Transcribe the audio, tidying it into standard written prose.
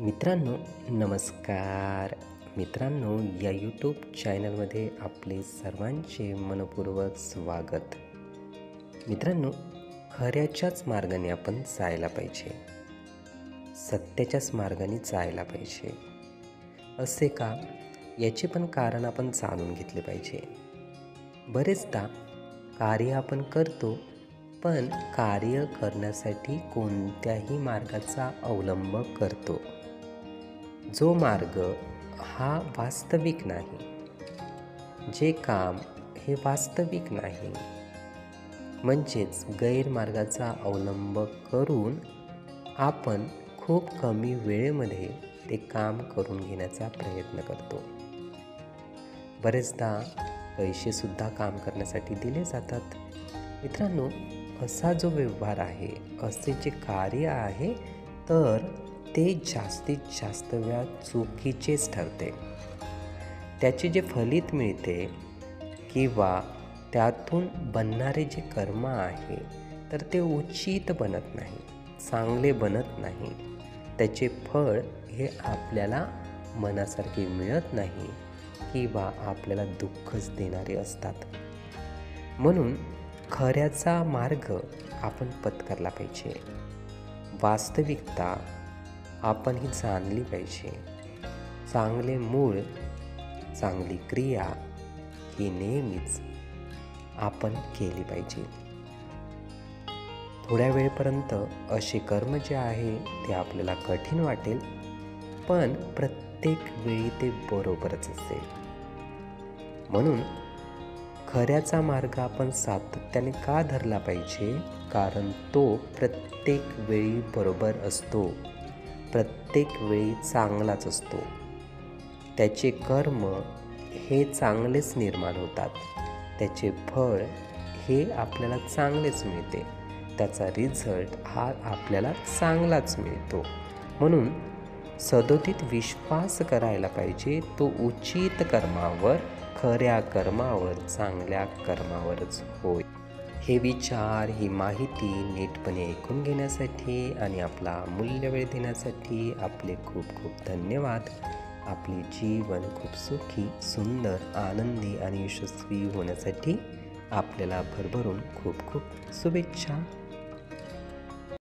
मित्रांनो, नमस्कार. मित्रांनो, या यूट्यूब चॅनलमध्ये आपले सर्वांचे मनपूर्वक स्वागत. मित्रांनो, खऱ्याच्याच मार्गाने आपण जायला पाहिजे, सत्याच्याच मार्गाने जायला पाहिजे. असे का, याचे पण कारण आपण जाणून घेतले पाहिजे. बरेचदा कार्य आपण करतो, पण कार्य करण्यासाठी कोणत्याही मार्गाचा अवलंब करतो, जो मार्ग हा वास्तविक नाही, जे काम हे वास्तविक नाही, म्हणजेच गैरमार्गाचा अवलंब करून आपण खूप कमी वेळेमध्ये ते काम करून घेण्याचा प्रयत्न करतो. बरेचदा पैसेसुद्धा काम करण्यासाठी दिले जातात. मित्रांनो, असा जो व्यवहार आहे, असे जे कार्य आहे, तर ते जास्तीत जास्त वेळा चुकीचेच ठरते. त्याचे जे फलित मिळते किंवा त्यातून बनणारे जे कर्म आहे, तर ते उचित बनत नाही, चांगले बनत नाही. त्याचे फळ हे आपल्याला मनासारखे मिळत नाही किंवा आपल्याला दुःखच देणारे असतात. म्हणून खऱ्याचा मार्ग आपण पत्करला पाहिजे. वास्तविकता आपण ही जाणली पाहिजे. चांगले मूळ, चांगली क्रिया ही नेहमीच आपण केली पाहिजे. थोड्या वेळेपर्यंत असे कर्म जे आहे ते आपल्याला कठीण वाटेल, पण प्रत्येक वेळी ते बरोबरच असेल. म्हणून खऱ्याचा मार्ग आपण सातत्याने का धरला पाहिजे? कारण तो प्रत्येक वेळी बरोबर असतो, प्रत्येक वेळी चांगलाच असतो. त्याचे कर्म हे चांगलेच निर्माण होतात, त्याचे फळ हे आपल्याला चांगलेच मिळते, त्याचा रिझल्ट हा आपल्याला चांगलाच मिळतो. म्हणून सदोदित विश्वास करायला पाहिजे तो उचित कर्मावर, खऱ्या कर्मावर, चांगल्या कर्मावरच होय. हे विचार, ही माहिती नीटपणे ऐकून घेण्यासाठी आणि आपला मूल्यवेळ देण्यासाठी आपले खूप खूप धन्यवाद. आपले जीवन खूप सुखी, सुंदर, आनंदी आणि यशस्वी होण्यासाठी आपल्याला भरभरून खूप खूप शुभेच्छा.